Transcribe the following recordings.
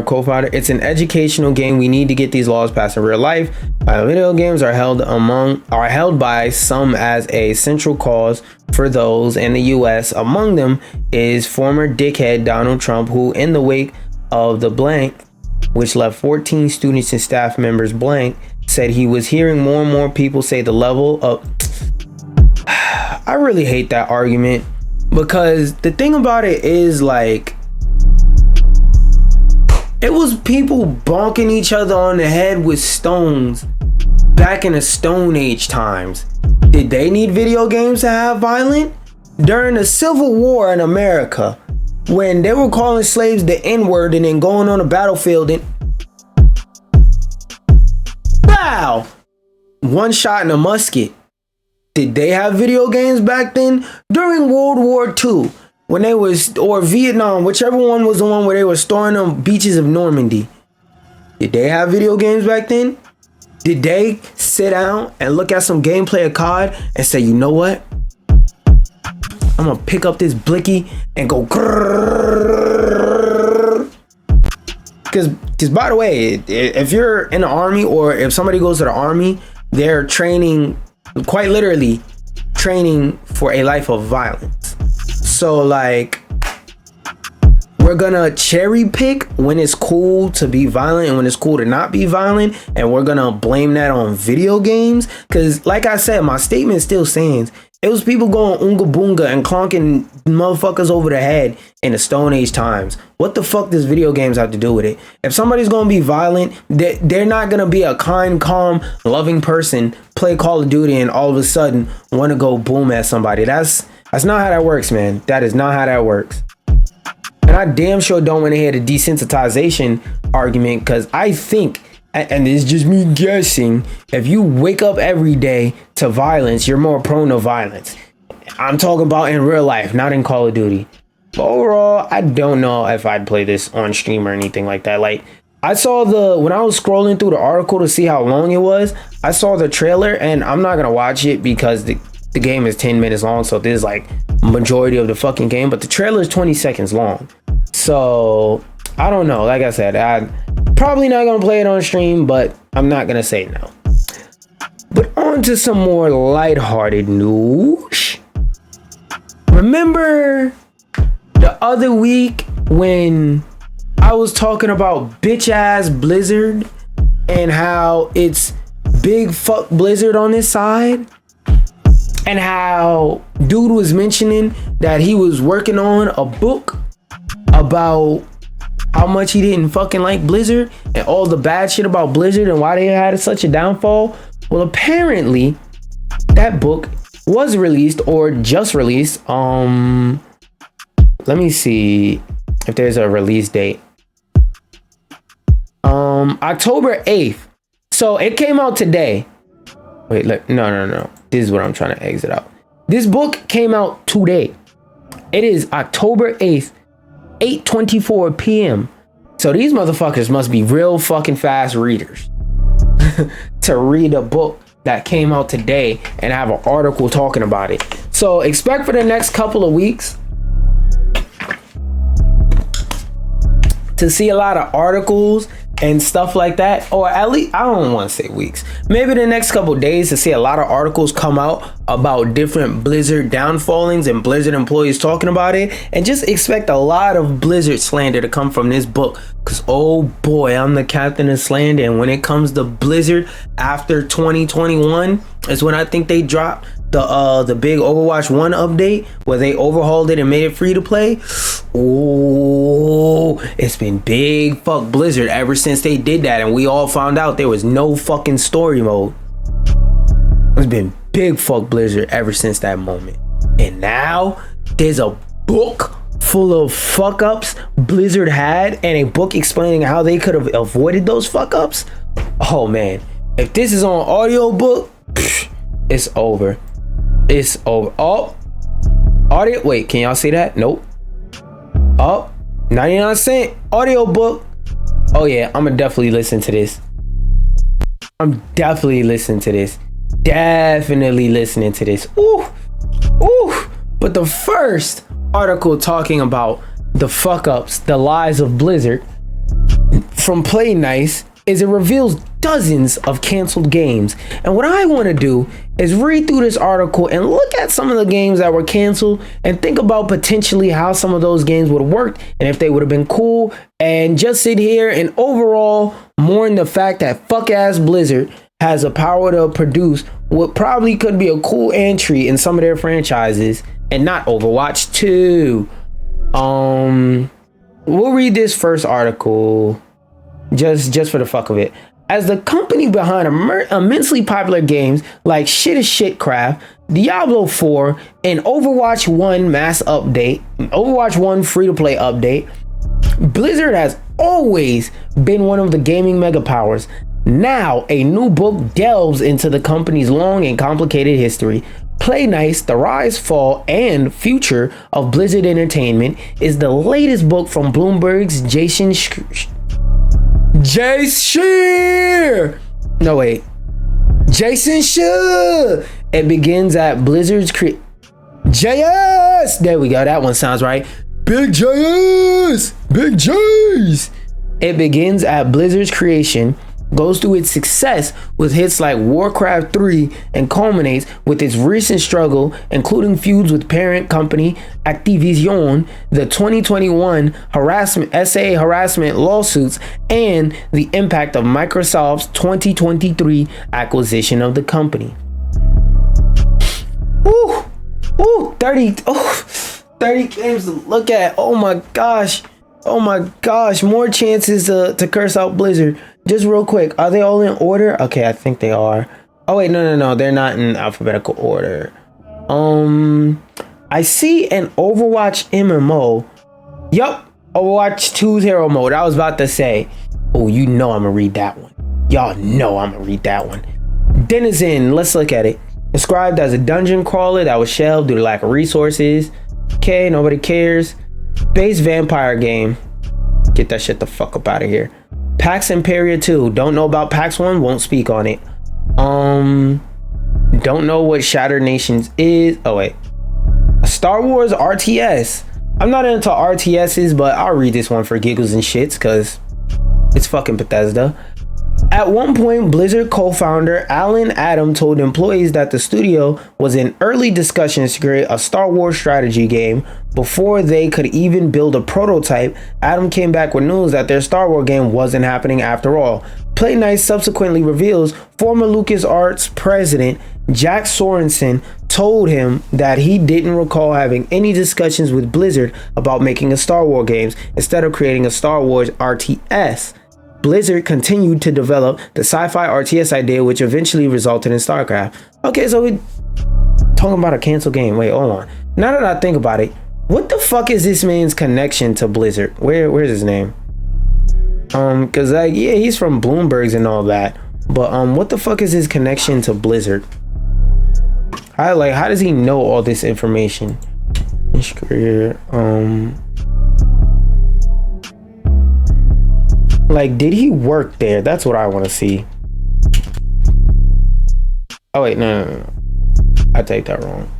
co-founder, it's an educational game. We need to get these laws passed in real life. Video games are held by some as a central cause for those in the US. Among them is former dickhead Donald Trump, who in the wake of the blank, which left 14 students and staff members blank, said he was hearing more and more people say the level of... I really hate that argument, because the thing about it is, like, it was people bonking each other on the head with stones back in the Stone Age times. Did they need video games to have violence? During the Civil War in America, when they were calling slaves the N-word and then going on a battlefield and... Wow! One shot in a musket. Did they have video games back then? During World War II, when they was, or Vietnam, whichever one was the one where they were storming the beaches of Normandy. Did they have video games back then? Did they sit down and look at some gameplay of COD and say, you know what? I'm gonna pick up this blicky and go grrrr. Because by the way, if you're in the army, or if somebody goes to the army, they're training, quite literally training for a life of violence. So like, we're gonna cherry pick when it's cool to be violent and when it's cool to not be violent, and we're gonna blame that on video games. Because like I said, my statement still stands. It was people going oonga boonga and clonking motherfuckers over the head in the Stone Age times. What the fuck does video games have to do with it? If somebody's gonna be violent, they're not gonna be a kind, calm, loving person, play Call of Duty, and all of a sudden want to go boom at somebody. That's not how that works, man. That is not how that works. And I damn sure don't want to hear the desensitization argument, because I think, and it's just me guessing, if you wake up every day to violence, you're more prone to violence. I'm talking about in real life, not in Call of Duty. But overall, I don't know if I'd play this on stream or anything like that. Like, I saw when I was scrolling through the article to see how long it was, I saw the trailer, and I'm not going to watch it because the game is 10 minutes long. So this is like majority of the fucking game, but the trailer is 20 seconds long. So I don't know. Like I said, I'm probably not going to play it on stream, but I'm not going to say no. But on to some more lighthearted news. Remember the other week when I was talking about bitch ass Blizzard and how it's big fuck Blizzard on this side? And how dude was mentioning that he was working on a book about how much he didn't fucking like Blizzard and all the bad shit about Blizzard and why they had such a downfall. Well, apparently that book was released, or just released. Let me see if there's a release date. October 8th. So it came out today. Wait, no. This is what I'm trying to exit out. This book came out today. It is October 8th, 8:24 p.m. So these motherfuckers must be real fucking fast readers to read a book that came out today and have an article talking about it. So expect for the next couple of weeks to see a lot of articles and stuff like that, or at least, I don't want to say weeks, maybe the next couple of days, to see a lot of articles come out about different Blizzard downfallings and Blizzard employees talking about it. And just expect a lot of Blizzard slander to come from this book, because oh boy, I'm the captain of slander. And when it comes to Blizzard after 2021 is when I think they dropped the big Overwatch 1 update, where they overhauled it and made it free to play. Oh, it's been big fuck Blizzard ever since they did that, and we all found out there was no fucking story mode. It's been big fuck Blizzard ever since that moment. And now there's a book full of fuck ups Blizzard had, and a book explaining how they could have avoided those fuck ups. Oh man, if this is on audiobook, it's over. It's over. Oh, audio. Wait, can y'all see that? Nope. Oh, 99-cent audiobook. Oh yeah, I'm gonna definitely listen to this. Definitely listening to this. Ooh. But the first article talking about the fuck ups, the lies of Blizzard. from Play Nice is it reveals dozens of canceled games. And what I want to do is read through this article and look at some of the games that were canceled and think about potentially how some of those games would have worked and if they would have been cool, and just sit here and overall mourn the fact that fuck ass Blizzard has the power to produce what probably could be a cool entry in some of their franchises and not Overwatch 2. We'll read this first article just for the fuck of it. As the company behind immensely popular games like Shit is Shitcraft, Diablo 4, and Overwatch 1 mass update, Overwatch 1 free-to-play update, Blizzard has always been one of the gaming mega powers. Now, a new book delves into the company's long and complicated history. Play Nice, The Rise, Fall, and Future of Blizzard Entertainment is the latest book from Bloomberg's Jason Schreier. It begins at Blizzard's JS. There we go. That one sounds right. Big JS. Big J's. It begins at Blizzard's creation, goes through its success with hits like Warcraft 3, and culminates with its recent struggle, including feuds with parent company Activision, the 2021 harassment lawsuits, and the impact of Microsoft's 2023 acquisition of the company. 30 games to look at. Oh my gosh, more chances to curse out Blizzard. Just real quick, are they all in order? Okay, I think they are. Oh wait, no, they're not in alphabetical order. I see an Overwatch MMO. Yup, Overwatch 2's Hero Mode. I was about to say, oh, you know I'm gonna read that one. Y'all know I'm gonna read that one. Denizen, let's look at it. Described as a dungeon crawler that was shelved due to lack of resources. Okay, nobody cares. Base vampire game. Get that shit the fuck up out of here. PAX Imperia 2. Don't know about PAX 1. Won't speak on it. Don't know what Shattered Nations is. Oh wait. Star Wars RTS. I'm not into RTSs, but I'll read this one for giggles and shits because it's fucking Bethesda. At one point, Blizzard co-founder Alan Adam told employees that the studio was in early discussions to create a Star Wars strategy game. Before they could even build a prototype, Adam came back with news that their Star Wars game wasn't happening after all. Play Nice subsequently reveals former LucasArts president Jack Sorensen told him that he didn't recall having any discussions with Blizzard about making a Star Wars game instead of creating a Star Wars RTS. Blizzard continued to develop the sci-fi RTS idea, which eventually resulted in StarCraft. Okay, so we talking about a canceled game. Wait, hold on. Now that I think about it, what the fuck is this man's connection to Blizzard? Where's his name? Cause like, yeah, he's from Bloomberg's and all that, but what the fuck is his connection to Blizzard? How does he know all this information? His career, like, did he work there? That's what I want to see. Oh wait, no. I take that wrong.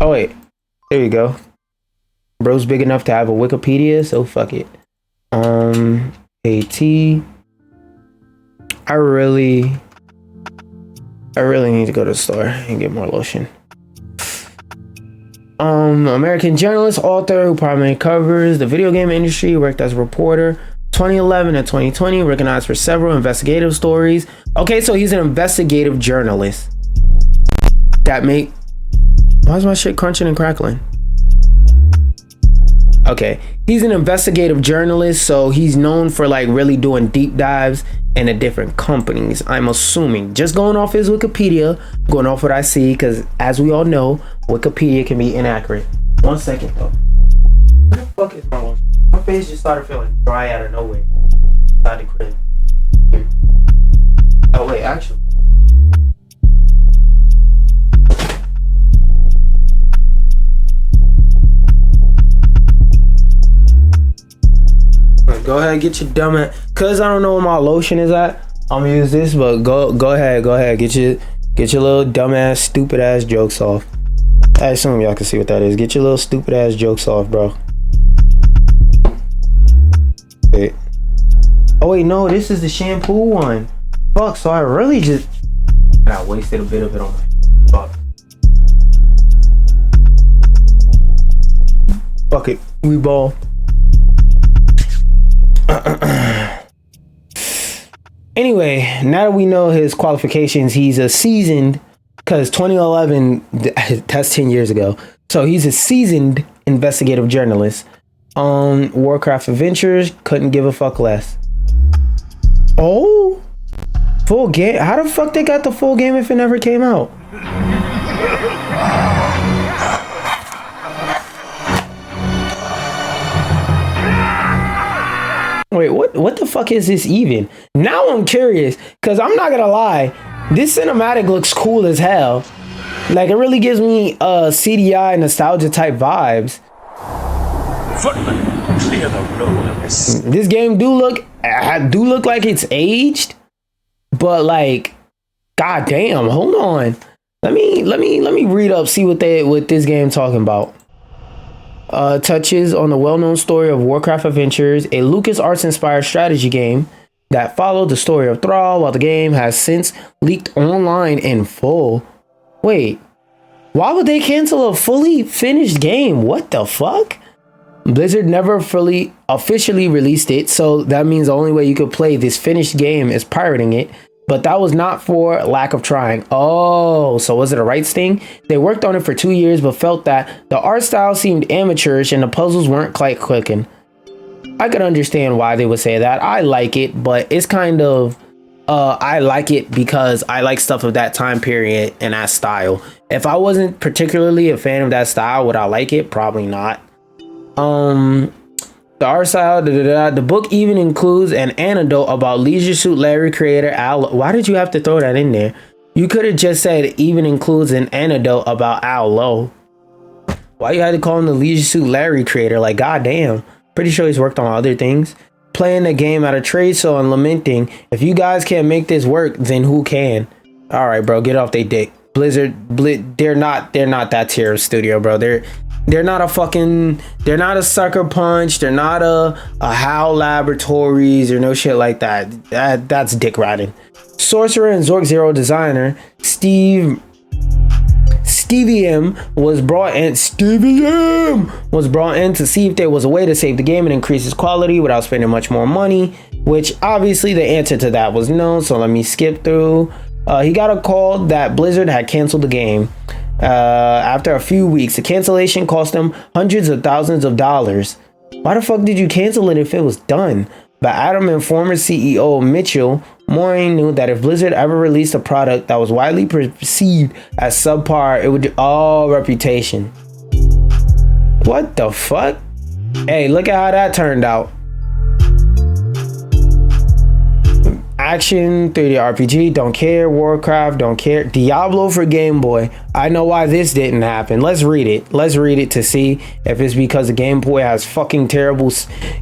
Oh wait, there we go. Bro's big enough to have a Wikipedia, so fuck it. AT. I really need to go to the store and get more lotion. American journalist, author who primarily covers the video game industry, worked as a reporter 2011 and 2020, recognized for several investigative stories. Okay, so he's an investigative journalist. Why is my shit crunching and crackling? Okay, he's an investigative journalist, so he's known for like really doing deep dives into different companies, I'm assuming. Just going off his Wikipedia, going off what I see, because as we all know, Wikipedia can be inaccurate. 1 second though. What the fuck is wrong? My face just started feeling dry out of nowhere. Inside the crib. Oh wait, actually. Go ahead, get your dumb ass. Cause I don't know where my lotion is at, I'm gonna use this, but go ahead, get your little dumb ass, stupid ass jokes off. I assume y'all can see what that is. Get your little stupid ass jokes off, bro. Wait. Oh wait, no, this is the shampoo one. Fuck, so I really just... I wasted a bit of it on my... Fuck. Fuck it, we ball. Anyway, now that we know his qualifications, he's a seasoned, because 2011, that's 10 years ago. So he's a seasoned investigative journalist on Warcraft Adventures. Couldn't give a fuck less. Oh, full game. How the fuck they got the full game if it never came out? Wait, what the fuck is this even? Now I'm curious, because I'm not gonna lie, this cinematic looks cool as hell. Like, it really gives me CDI nostalgia type vibes. Footman, clear the road. This game do look like it's aged, but like, goddamn, hold on. Let me read up, see what this game talking about. Touches on the well-known story of Warcraft Adventures, a LucasArts-inspired strategy game that followed the story of Thrall, while the game has since leaked online in full. Wait, why would they cancel a fully finished game? What the fuck? Blizzard never fully officially released it, so that means the only way you could play this finished game is pirating it. But that was not for lack of trying. Oh, so was it a rights thing? They worked on it for 2 years, but felt that the art style seemed amateurish and the puzzles weren't quite clicking. I could understand why they would say that. I like it, but it's kind of... I like it because I like stuff of that time period and that style. If I wasn't particularly a fan of that style, would I like it? Probably not. The art style, the book even includes an anecdote about Leisure Suit Larry creator Al. Why did you have to throw that in there? You could have just said even includes an anecdote about Al Lowe. Why you had to call him the Leisure Suit Larry creator? Like, goddamn. Pretty sure he's worked on other things. Playing the game at a trade show and lamenting, if you guys can't make this work, then who can? All right, bro, get off they dick. Blizzard, they're not that tier of studio, bro. They're not a Sucker Punch. They're not a HAL Laboratories or no shit like that. That's dick riding. Sorcerer and Zork Zero designer Stevie M was brought in to see if there was a way to save the game and increase its quality without spending much more money, which obviously the answer to that was no. So let me skip through. He got a call that Blizzard had canceled the game. After a few weeks, the cancellation cost them hundreds of thousands of dollars. Why the fuck did you cancel it if it was done? But Adam and former CEO Mitchell Moyne knew that if Blizzard ever released a product that was widely perceived as subpar, it would do reputation. What the fuck? Hey, look at how that turned out. Action, 3D RPG, don't care. Warcraft, don't care. Diablo for Game Boy. I know why this didn't happen. Let's read it. Let's read it to see if it's because the Game Boy has fucking terrible...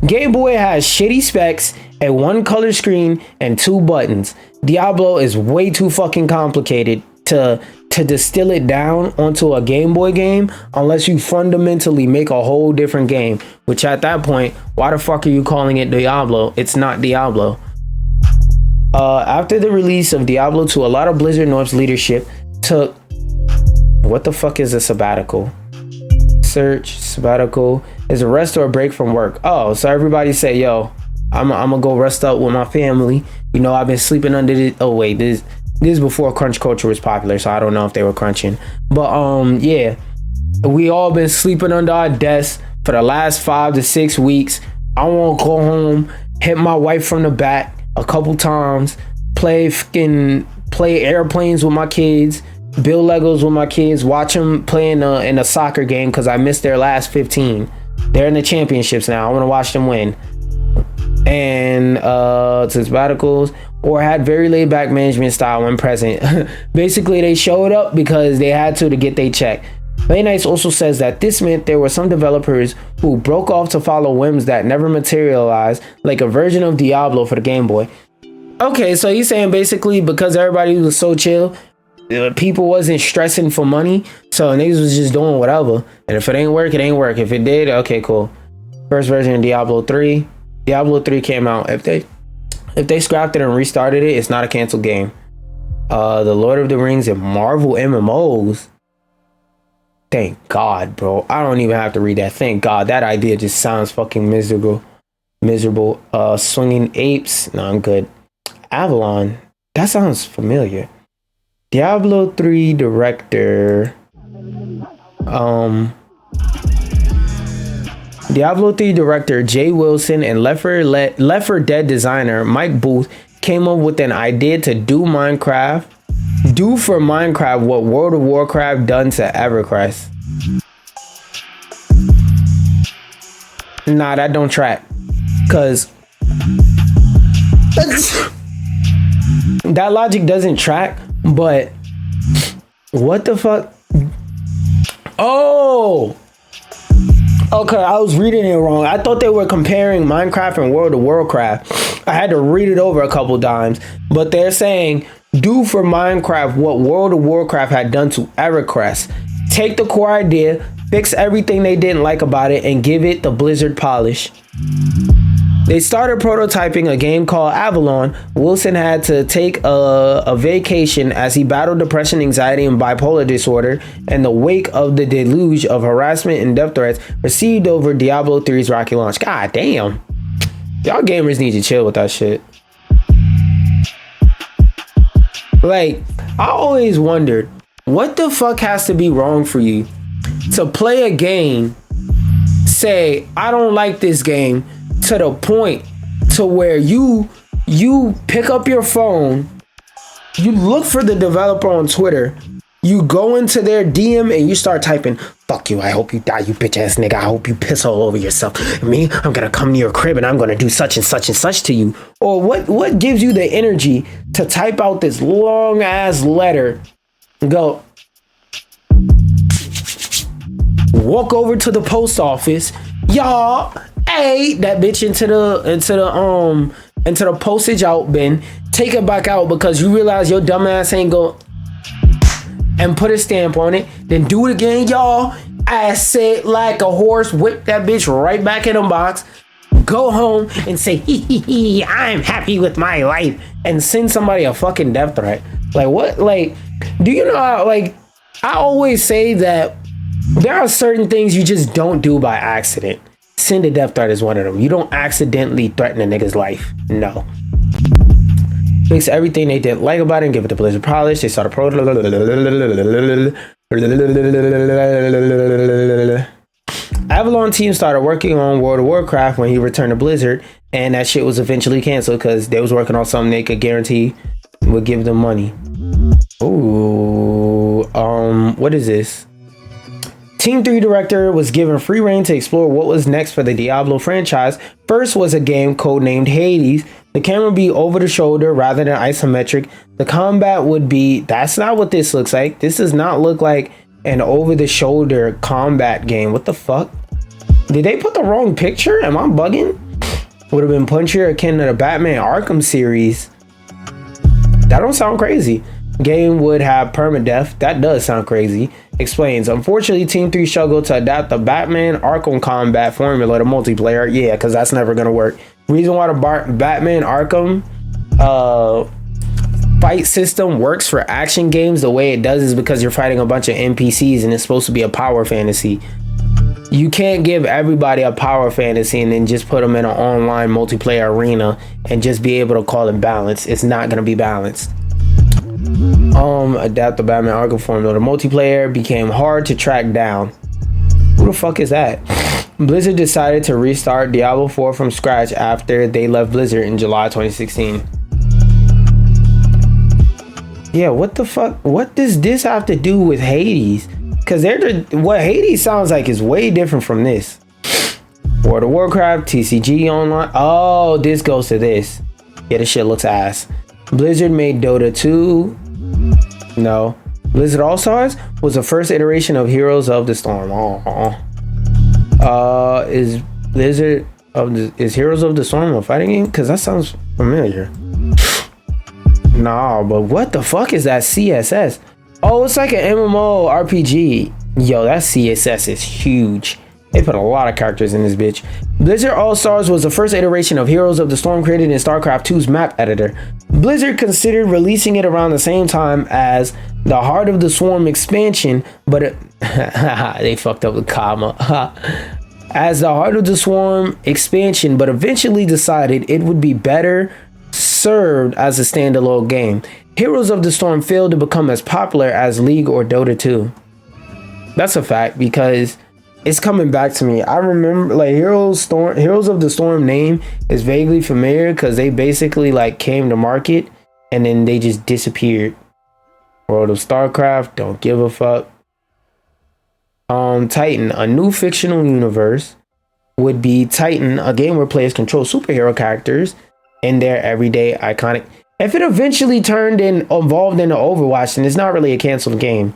Game Boy has shitty specs, a one color screen, and 2 buttons. Diablo is way too fucking complicated to distill it down onto a Game Boy game unless you fundamentally make a whole different game. Which at that point, why the fuck are you calling it Diablo? It's not Diablo. After the release of Diablo 2, a lot of Blizzard North's leadership took... What the fuck is a sabbatical? Search, sabbatical is a rest or a break from work. Oh, so everybody say, yo, I'm gonna go rest up with my family. You know, I've been sleeping under this... Oh, wait, this is before crunch culture was popular, so I don't know if they were crunching. But, yeah. We all been sleeping under our desks for the last 5 to 6 weeks. I want to go home, hit my wife from the back a couple times, play airplanes with my kids, build Legos with my kids, watch them play in a soccer game because I missed their last 15. They're in the championships now. I want to watch them win. And to sabbaticals, or had very laid back management style when present. Basically, they showed up because they had to get their check. Bay Knights also says that this meant there were some developers who broke off to follow whims that never materialized, like a version of Diablo for the Game Boy. Okay, so he's saying basically because everybody was so chill, people wasn't stressing for money, so niggas was just doing whatever. And if it ain't work, it ain't work. If it did, okay, cool. First version of Diablo 3. Diablo 3 came out. If they scrapped it and restarted it, it's not a canceled game. The Lord of the Rings and Marvel MMOs. Thank God, bro. I don't even have to read that. Thank God. That idea just sounds fucking miserable. Swinging Apes. No, I'm good. Avalon. That sounds familiar. Diablo 3 director. Diablo 3 director Jay Wilson and Left 4 Dead designer Mike Booth came up with an idea to do for Minecraft what World of Warcraft done to EverQuest. Nah, that don't track. Cause that logic doesn't track, but what the fuck? Oh! Okay, I was reading it wrong. I thought they were comparing Minecraft and World of Warcraft. I had to read it over a couple times, but they're saying do for Minecraft what World of Warcraft had done to EverQuest. Take the core idea, fix everything they didn't like about it, and give it the Blizzard polish. They started prototyping a game called Avalon. Wilson had to take a vacation as he battled depression, anxiety, and bipolar disorder in the wake of the deluge of harassment and death threats received over Diablo 3's rocky launch. God damn. Y'all gamers need to chill with that shit. Like, I always wondered, what the fuck has to be wrong for you to play a game, say, I don't like this game, to the point to where you pick up your phone, you look for the developer on Twitter, you go into their DM and you start typing, fuck you, I hope you die, you bitch ass nigga, I hope you piss all over yourself. Me, I'm gonna come to your crib and I'm gonna do such and such and such to you. Or what gives you the energy to type out this long ass letter and go, walk over to the post office, y'all, hey, that bitch into the postage out bin, take it back out because you realize your dumb ass ain't go and put a stamp on it, then do it again, y'all. I said like a horse, whip that bitch right back in the box, go home and say, hee, I'm happy with my life, and send somebody a fucking death threat. Like, what? Like, do you know how, like, I always say that there are certain things you just don't do by accident. Send a death threat is one of them. You don't accidentally threaten a nigga's life. No. Fix everything they didn't like about it and give it the Blizzard polish. They started Avalon team started working on World of Warcraft when he returned to Blizzard, and that shit was eventually canceled because they was working on something they could guarantee would give them money. Ooh, what is this? Team 3 director was given free reign to explore what was next for the Diablo franchise. First was a game codenamed Hades. The camera would be over the shoulder rather than isometric. The combat would be, that's not what this looks like. This does not look like an over the shoulder combat game. What the fuck? Did they put the wrong picture? Am I bugging? Would have been punchier, akin to the Batman Arkham series. That don't sound crazy. Game would have permadeath. That does sound crazy. Explains, unfortunately, Team 3 struggled to adapt the Batman Arkham combat formula to multiplayer. Yeah, because that's never going to work. Reason why the Batman Arkham fight system works for action games the way it does is because you're fighting a bunch of NPCs and it's supposed to be a power fantasy. You can't give everybody a power fantasy and then just put them in an online multiplayer arena and just be able to call it balanced. It's not going to be balanced. Adapt the Batman Arkham formula. The multiplayer became hard to track down. Who the fuck is that? Blizzard decided to restart Diablo 4 from scratch after they left Blizzard in July 2016. Yeah, what the fuck? What does this have to do with Hades? Because what Hades sounds like is way different from this. World of Warcraft, TCG Online. Oh, this goes to this. Yeah, this shit looks ass. Blizzard made Dota 2. No. Blizzard All-Stars was the first iteration of Heroes of the Storm. Is Heroes of the Storm a fighting game? Because that sounds familiar. Nah, but what the fuck is that CSS? Oh, it's like an MMO RPG. Yo, that CSS is huge. They put a lot of characters in this bitch. Blizzard All-Stars was the first iteration of Heroes of the Storm created in StarCraft 2's map editor. Blizzard considered releasing it around the same time as the Heart of the Swarm expansion, but they fucked up the comma. As the Heart of the Swarm expansion, but eventually decided it would be better served as a standalone game. Heroes of the Storm failed to become as popular as League or Dota 2. That's a fact, because it's coming back to me. I remember like Heroes of the Storm name is vaguely familiar because they basically like came to market and then they just disappeared. World of StarCraft, don't give a fuck. Titan, a new fictional universe, would be Titan, a game where players control superhero characters in their everyday iconic. If it eventually evolved into Overwatch, then it's not really a canceled game.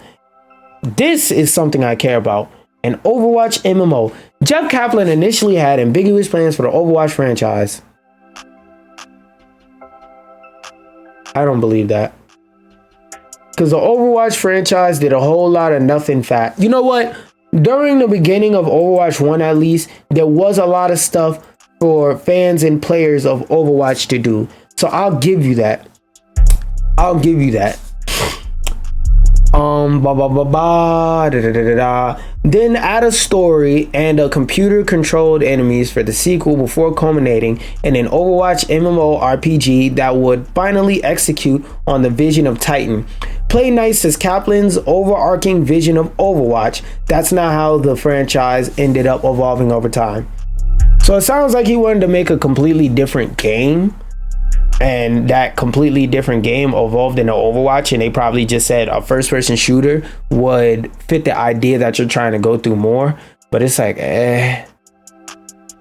This is something I care about. An Overwatch MMO. Jeff Kaplan initially had ambiguous plans for the Overwatch franchise. I don't believe that. Because the Overwatch franchise did a whole lot of nothing fat. You know what? During the beginning of Overwatch 1 at least, there was a lot of stuff for fans and players of Overwatch to do. So I'll give you that. I'll give you that. Then add a story and a computer-controlled enemies for the sequel before culminating in an Overwatch MMORPG that would finally execute on the vision of Titan. Play nice as Kaplan's overarching vision of Overwatch. That's not how the franchise ended up evolving over time. So it sounds like he wanted to make a completely different game. And that completely different game evolved into Overwatch, and they probably just said a first-person shooter would fit the idea that you're trying to go through more. But it's like,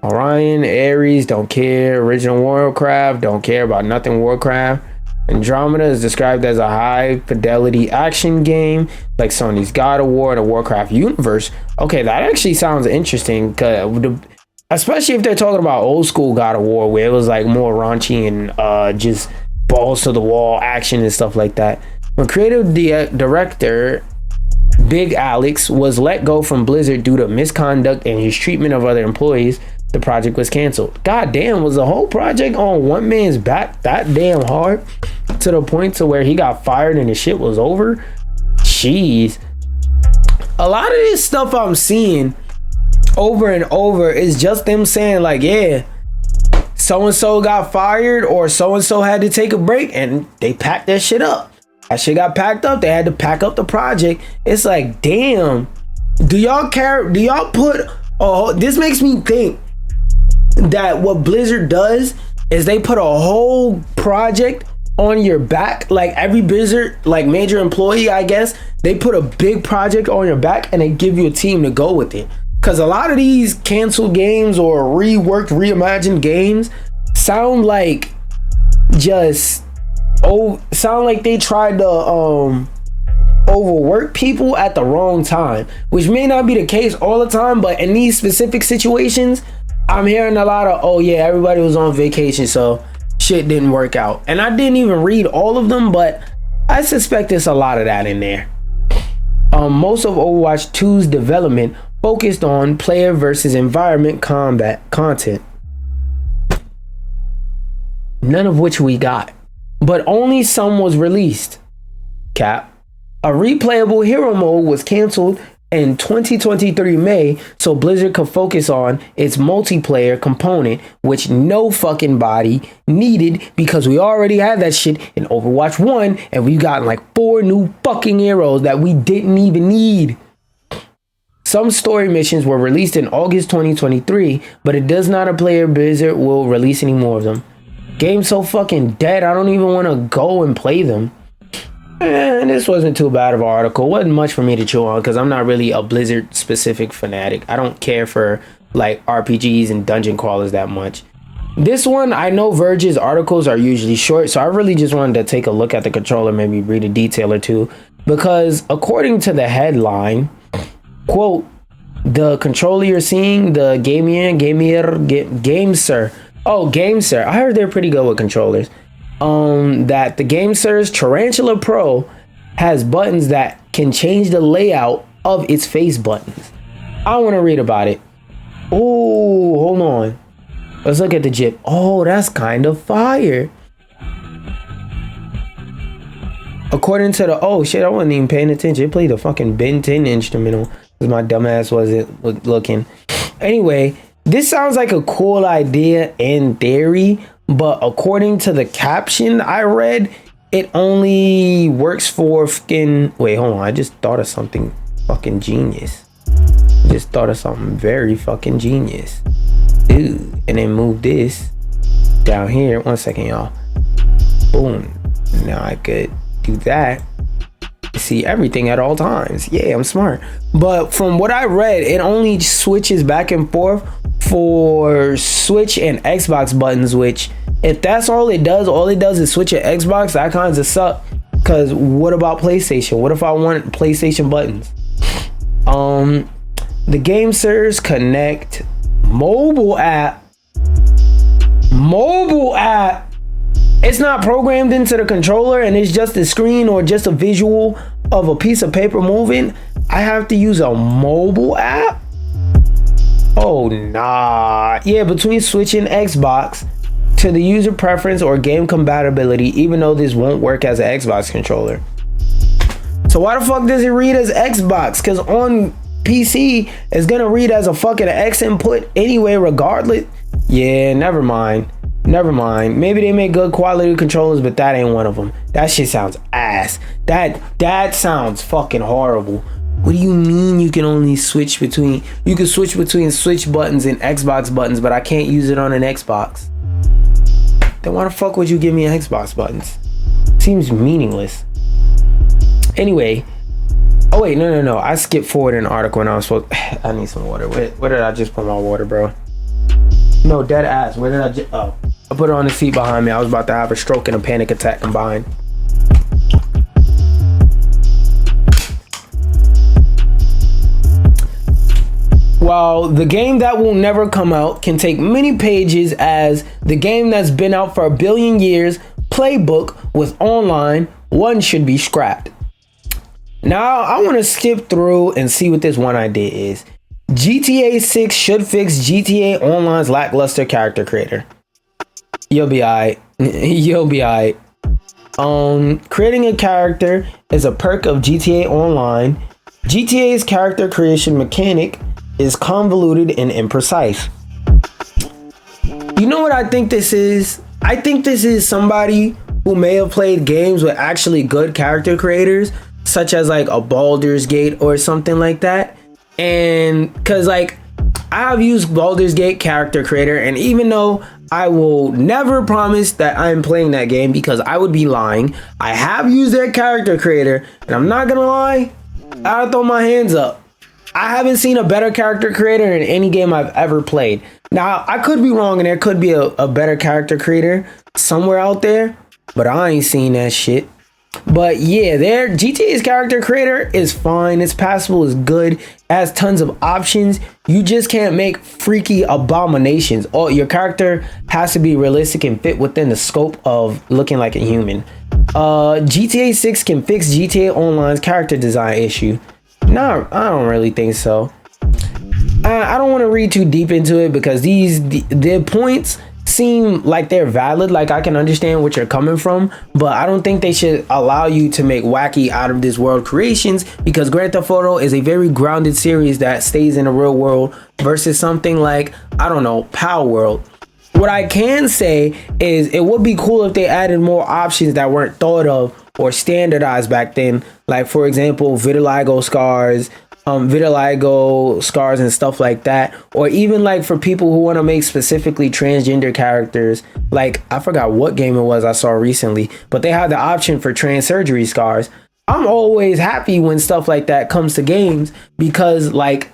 Orion, Ares, don't care. Original Warcraft, don't care about nothing Warcraft. Andromeda is described as a high-fidelity action game, like Sony's God of War and the Warcraft universe. Okay, that actually sounds interesting, especially if they're talking about old school God of War, where it was like more raunchy and just balls to the wall action and stuff like that. When creative director Big Alex was let go from Blizzard due to misconduct and his treatment of other employees, the project was canceled. God damn, was the whole project on one man's back that damn hard to the point to where he got fired and the shit was over? Jeez. A lot of this stuff I'm seeing over and over is just them saying like, yeah, so-and-so got fired or so-and-so had to take a break, and they packed that shit up. That shit got packed up. They had to pack up the project. It's like, damn, do y'all care? Do y'all put, this makes me think that what Blizzard does is they put a whole project on your back. Like every Blizzard, like major employee, I guess, they put a big project on your back and they give you a team to go with it. Because a lot of these canceled games or reworked, reimagined games sound like they tried to overwork people at the wrong time, which may not be the case all the time, but in these specific situations, I'm hearing a lot of, oh yeah, everybody was on vacation, so shit didn't work out. And I didn't even read all of them, but I suspect there's a lot of that in there. Most of Overwatch 2's development focused on player versus environment combat content, none of which we got, but only some was released. Cap. A replayable hero mode was canceled in 2023 May so Blizzard could focus on its multiplayer component, which no fucking body needed because we already had that shit in Overwatch 1 and we got like 4 new fucking heroes that we didn't even need. Some story missions were released in August 2023, but it does not appear Blizzard will release any more of them. Game's so fucking dead, I don't even want to go and play them. And this wasn't too bad of an article. Wasn't much for me to chew on because I'm not really a Blizzard specific fanatic. I don't care for like RPGs and dungeon crawlers that much. This one, I know Verge's articles are usually short, so I really just wanted to take a look at the controller, maybe read a detail or two, because according to the headline, quote, the controller you're seeing, the GameSir. Oh, GameSir. I heard they're pretty good with controllers. That the GameSir's Tarantula Pro has buttons that can change the layout of its face buttons. I want to read about it. Oh, hold on. Let's look at the jip. Oh, that's kind of fire. According to the, oh shit, I wasn't even paying attention. It played the fucking Ben 10 instrumental because my dumbass wasn't looking. Anyway, this sounds like a cool idea in theory, but according to the caption I read, it only works for fucking, wait, hold on. I just thought of something fucking genius. Just thought of something very fucking genius. Dude, and then move this down here. 1 second, y'all. Boom. Now I could do that, see everything at all times. Yeah, I'm smart. But from what I read, it only switches back and forth for Switch and Xbox buttons, which if that's all it does is switch at Xbox. That kinds of suck, because what about PlayStation? What if I want PlayStation buttons? The Game Sirs Connect mobile app. It's not programmed into the controller and it's just a screen or just a visual of a piece of paper moving. I have to use a mobile app? Oh, nah. Yeah, between Switch and Xbox to the user preference or game compatibility, even though this won't work as an Xbox controller. So why the fuck does it read as Xbox? Because on PC, it's gonna read as a fucking X input anyway, regardless. Yeah, never mind. Maybe they make good quality controllers, but that ain't one of them. That shit sounds ass. That sounds fucking horrible. What do you mean you can only switch between, you can switch between Switch buttons and Xbox buttons, but I can't use it on an Xbox? Then why the fuck would you give me Xbox buttons? Seems meaningless. Anyway, oh wait, no. I skipped forward in an article when I was supposed, I need some water. Where did I just put my water, bro? No, dead ass. Where did I just, oh. I put it on the seat behind me. I was about to have a stroke and a panic attack combined. While the game that will never come out can take many pages as the game that's been out for 1 billion years playbook with online, one should be scrapped. Now, I want to skip through and see what this one idea is. GTA 6 should fix GTA Online's lackluster character creator. You'll be alright. Creating a character is a perk of GTA Online. GTA's character creation mechanic is convoluted and imprecise. You know what I think this is? I think this is somebody who may have played games with actually good character creators, such as like a Baldur's Gate or something like that. And because like I have used Baldur's Gate character creator, and even though I will never promise that I'm playing that game because I would be lying, I have used their character creator, and I'm not gonna lie, I'll throw my hands up. I haven't seen a better character creator in any game I've ever played. Now, I could be wrong and there could be a better character creator somewhere out there, but I ain't seen that shit. But yeah, their GTA's character creator is fine. It's passable, it's good, it has tons of options. You just can't make freaky abominations. Your character has to be realistic and fit within the scope of looking like a human. GTA 6 can fix GTA Online's character design issue. No, I don't really think so. I don't want to read too deep into it because the points seem like they're valid. Like I can understand what you're coming from, but I don't think they should allow you to make wacky out of this world creations, because Grand Theft Auto is a very grounded series that stays in the real world versus something like, I don't know, Power World. What I can say is it would be cool if they added more options that weren't thought of or standardized back then. Like for example, vitiligo scars and stuff like that, or even like for people who want to make specifically transgender characters. Like I forgot what game it was I saw recently, but they had the option for trans surgery scars. I'm always happy when stuff like that comes to games, because like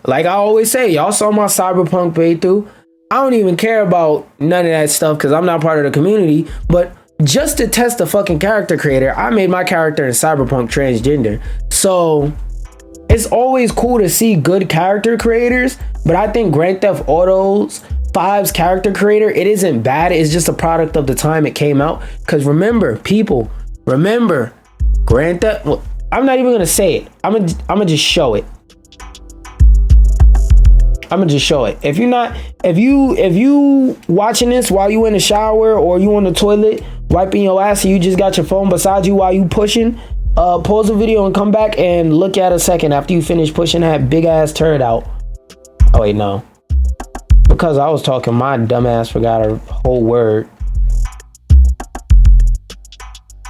I always say, y'all saw my Cyberpunk playthrough. I don't even care about none of that stuff because I'm not part of the community, but just to test the fucking character creator, I made my character in Cyberpunk transgender. So it's always cool to see good character creators, but I think Grand Theft Auto 5's character creator, it isn't bad. It's just a product of the time it came out. Because remember, people, Grand Theft, well, I'm not even going to say it. I'm gonna just show it. I'm gonna just show it. If you watching this while you in the shower or you on the toilet wiping your ass and you just got your phone beside you while you pushing, pause the video and come back and look at a second after you finish pushing that big ass turd out. Oh wait, no. Because I was talking, my dumb ass forgot a whole word.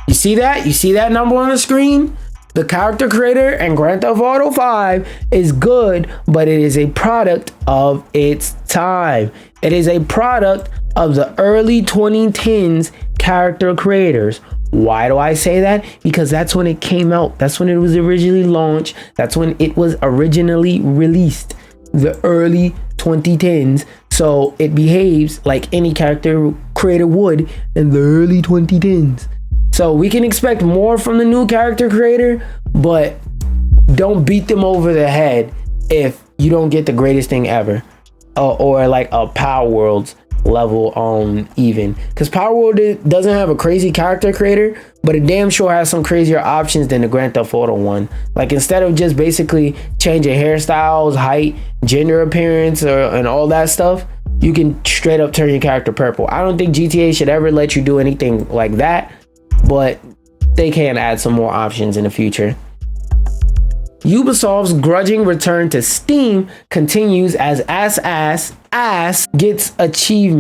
You see that? You see that number on the screen? The character creator and Grand Theft Auto 5 is good, but it is a product of its time. It is a product of the early 2010s character creators. Why do I say that? Because that's when it came out. That's when it was originally launched. That's when it was originally released. The early 2010s. So it behaves like any character creator would in the early 2010s. So we can expect more from the new character creator, but don't beat them over the head if you don't get the greatest thing ever, or like a Power Worlds level even, because Power World doesn't have a crazy character creator, but it damn sure has some crazier options than the Grand Theft Auto one. Like, instead of just basically changing hairstyles, height, gender appearance, and all that stuff, you can straight up turn your character purple. I don't think GTA should ever let you do anything like that, but they can add some more options in the future. Ubisoft's grudging return to Steam continues as ass gets achievement.